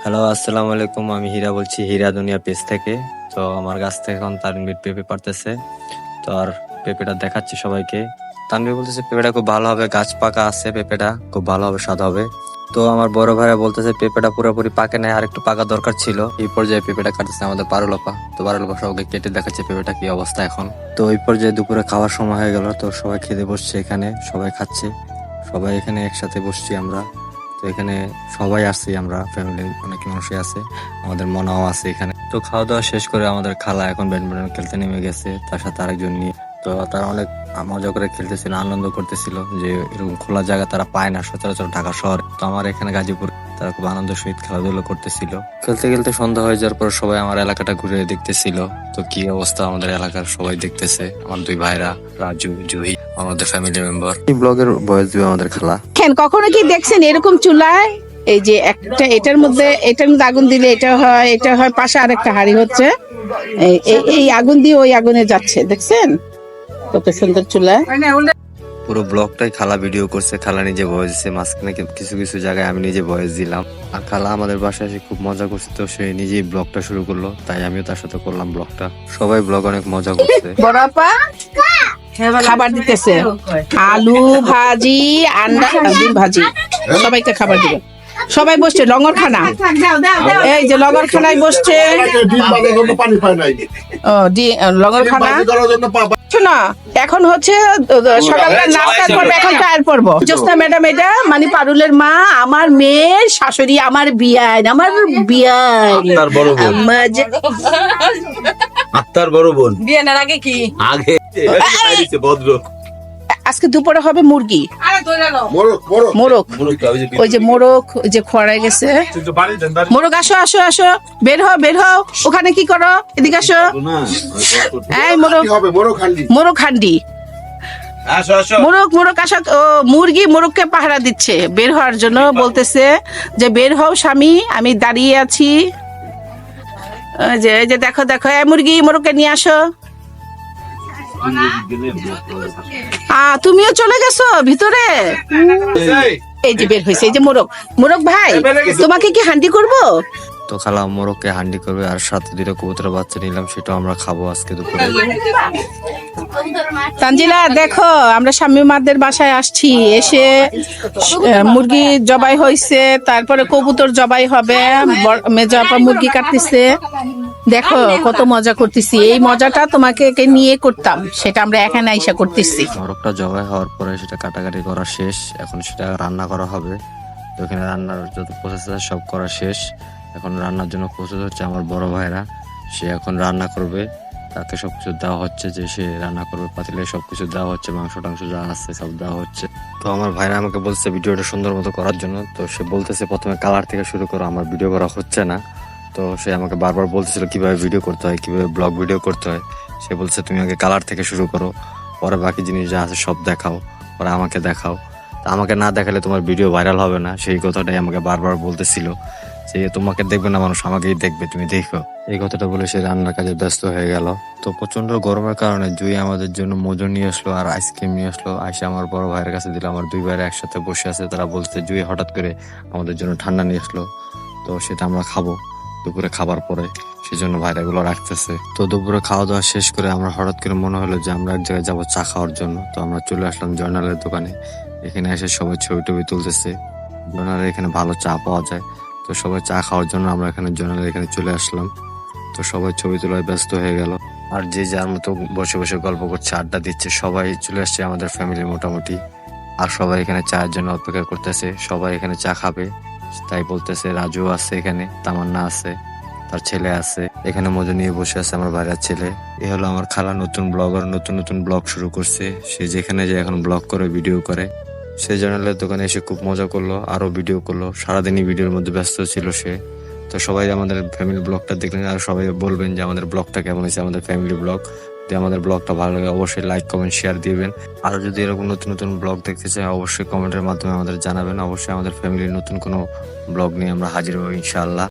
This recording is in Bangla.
হ্যালো, আসসালামু আলাইকুম। আমি হীরা বলছি, হীরা দুনিয়া পেজ থেকে। তো আমার গাছ থেকে এখন তানভীর পেঁপে পারতেছে। তো আর পেঁপেটা দেখাচ্ছি সবাইকে। তানভীর বলতেছে পেঁপেটা খুব ভালো হবে, গাছ পাকা আছে, পেঁপেটা খুব ভালো হবে, স্বাদ হবে। তো আমার বড় ভাইরা বলতেছে পেঁপেটা পুরোপুরি পাকে নাই, আর একটু পাকা দরকার ছিল। এই পর্যায়ে পেঁপেটা কাটতেছে আমাদের পারুলপা। তো পারুলপা সবাইকে কেটে দেখাচ্ছে পেঁপেটা কি অবস্থা এখন। তো ওই পর্যায়ে দুপুরে খাওয়ার সময় হয়ে গেল। তো সবাই খেতে বসছে, এখানে সবাই খাচ্ছে, সবাই এখানে একসাথে বসছি আমরা। তো এখানে সবাই আসছি, আমরা ফ্যামিলির অনেক মানুষই আছে, আমাদের মনাও আছে এখানে। তো খাওয়া দাওয়া শেষ করে আমাদের খালা এখন ব্যাডমিন্টন খেলতে নেমে গেছে, তার সাথে আরেকজন নিয়ে। তো তারা অনেক মজা করে খেলতেছিল, আনন্দ করতেছিল, যে এরকম খোলা জায়গা তারা পায় না সচরাচর ঢাকা শহরে। তো আমার এখানে গাজীপুর তারা খুব আনন্দ সহিত খেলাধুলো করতেছিল। খেলতে খেলতে সন্ধ্যা হয়ে যাওয়ার পর সবাই আমার এলাকাটা ঘুরে দেখতেছিল। তো কি অবস্থা আমাদের এলাকার সবাই দেখতেছে, আমার দুই ভাইরা রাজু জুহি আমাদের ফ্যামিলি মেম্বার। এই ব্লগের বয়স দিবে আমাদের খালা। কখনো কি দেখছেন এরকম চুলায় এই যে একটা এটার মধ্যে আগুন দিলে এটা হয় পাশে আরেকটা হাড়ি হচ্ছে, এই আগুন দিয়ে ওই আগুনে যাচ্ছে, দেখছেন কত সুন্দর চুলা। পুরো ব্লগটাই খালা ভিডিও করছে, খালা নিজে ভয়েস দিচ্ছে, মাঝখানে কিছু কিছু জায়গায় আমি নিজে ভয়েস দিলাম। আর খালা আমাদের বাসায় এসে খুব মজা করছে, তো সে নিজেই ব্লগটা শুরু করলো, তাই আমিও তার সাথে করলাম ব্লগটা। সবাই ব্লগ অনেক মজা করছে। বড় আপা খাবার দিতেছে, আলু ভাজি, আন্ডা, ডিম ভাজি, সবাইকে খাবার দিবে। সবাই বসছে লঙ্গর খানা, এই যে লঙ্গর খানায় বসছে। লঙ্গর খানা শোনা, এখন হচ্ছে সকালবেলা নাস্তার পর্ব, এখন চায়ের পর্ব। জ্যোৎস্না ম্যাডাম এটা মানে পারুলের মা, আমার মেয়ের শাশুড়ি, আমার বিয়ান, আত্মার বড় বোন। বিয়ানের আগে কি আগে ভদ্র। আজকে দুপুরে হবে মুরগি, মোরগ, ওই যে মোরগ, ওই যে খোয়াড়ায় গেছে মোরগ। আসো আসো আসো, বের হও, ওখানে কি করো, এদিকে আসো। এই মোরগ হান্ডি, মোরগ আসা। ও মোরগকে পাহারা দিচ্ছে, বের হওয়ার জন্য বলতেছে যে বের হও স্বামী, আমি দাঁড়িয়ে আছি। এই যে দেখো, এই মোরগকে নিয়ে আসো। তুমিও চলে গেছো ভিতরে। এই যে বের হয়েছে, এই যে মোরগ ভাই, তোমাকে কি হান্ডি করবো? তো খালা মোরগকে হান্ডি করবে, আর সাথে দুটো কবুতরের বাচ্চা নিলাম, সেটাও আমরা খাবো আজকে দুপুরে। তানজিলা দেখো, আমরা স্বামীমাদের বাসায় আসছি, এসে মুরগি জবাই হয়েছে, তারপরে কবুতর জবাই হবে, মেজো আপা মুরগি কাটতেছে। দেখো কত মজা করতেছি, এই মজাটা তোমাকে নিয়ে করতাম, সেটা আমরা এখানে আইসা করতেছি। মোরগটা জবাই হওয়ার পরে সেটা কাটাকাটি করা শেষ, এখন সেটা রান্না করা হবে। তো এখানে রান্নার যত প্রসেস আছে সব করা শেষ, এখন রান্নার জন্য প্রস্তুত হচ্ছে আমার বড় ভাইরা। সে এখন রান্না করবে, তাকে সবকিছু দেওয়া হচ্ছে, যে সে রান্না করবে, পাতিলে সবকিছু দেওয়া হচ্ছে, মাংস টাংস যা আছে সব দেওয়া হচ্ছে। তো আমার ভাইরা আমাকে বলছে ভিডিওটা সুন্দর মতো করার জন্য। তো সে বলতেছে প্রথমে কালার থেকে শুরু করো, আমার ভিডিও করা হচ্ছে না। তো সে আমাকে বারবার বলতেছিল কিভাবে ভিডিও করতে হয়, কিভাবে ব্লগ ভিডিও করতে হয়। সে বলছে তুমি আগে কালার থেকে শুরু করো, পরে বাকি জিনিস যা আছে সব দেখাও, পরে আমাকে দেখাও। তা আমাকে না দেখালে তোমার ভিডিও ভাইরাল হবে না, সেই কথাটাই আমাকে বারবার বলতেছিল, যে তোমাকে দেখবে না মানুষ, আমাকেই দেখবে, তুমি দেখো। এই কথাটা বলে সে রান্নার কাজে ব্যস্ত হয়ে গেল। তো প্রচন্ড গরমের কারণে জুই আমাদের জন্য মজু নিয়ে আসলো আর আইসক্রিম নিয়ে আসলো, আইসে আমার বড় ভাইয়ের কাছে দিল। আমার দুই ভাইয়ের একসাথে বসে আছে, তারা বলছে জুই হঠাৎ করে আমাদের জন্য ঠান্ডা নিয়ে আসলো, তো সেটা আমরা খাবো দুপুরে খাবার পরে, সেজন্য ভাইরা এগুলো রাখতেছে। তো দুপুরে খাওয়া দাওয়া শেষ করে আমরা হঠাৎ করে মনে হলো যে আমরা এক জায়গায় যাবো চা খাওয়ার জন্য। তো আমরা চলে আসলাম জয়নালের দোকানে। এখানে এসে সবাই ছবি টবি তুলতেছে, জয়নালের এখানে ভালো চা পাওয়া যায়। তো সবাই চা খাওয়ার জন্য আমরা এখানে জয়নালের এখানে চলে আসলাম। তো সবাই ছবি তোলায় ব্যস্ত হয়ে গেল, আর যে যার মতো বসে বসে গল্প করছে, আড্ডা দিচ্ছে। সবাই চলে আসছে আমাদের ফ্যামিলি মোটামুটি, আর সবাই এখানে চায়ের জন্য অপেক্ষা করতেছে, সবাই এখানে চা খাবে তাই বলতেছে। রাজু আছে এখানে, তামান্না আছে, তার ছেলে আছে, এখানে মজা নিয়ে বসে আছে আমার ভাইয়ের ছেলে। এ হলো আমার খালা, নতুন ব্লগার, নতুন ব্লগ শুরু করছে। সে যেখানে যে এখন ব্লগ করে, ভিডিও করে। সে জয়নালের দোকানে এসে খুব মজা করলো, আরো ভিডিও করলো, সারাদিনই ভিডিওর মধ্যে ব্যস্ত ছিল সে। তো সবাই আমাদের ফ্যামিলি ব্লগটা দেখলেন, আর সবাই বলবেন যে আমাদের ব্লগটা কেমন হয়েছে, আমাদের ফ্যামিলি ব্লগ। যদি আমাদের ব্লগটা ভালো লাগে অবশ্যই লাইক কমেন্ট শেয়ার দিবেন। আর যদি এরকম নতুন ব্লগ দেখতে চাই অবশ্যই কমেন্টের মাধ্যমে আমাদের জানাবেন। অবশ্যই আমাদের ফ্যামিলির নতুন কোনো ব্লগ নিয়ে আমরা হাজির হবো ইনশাআল্লাহ।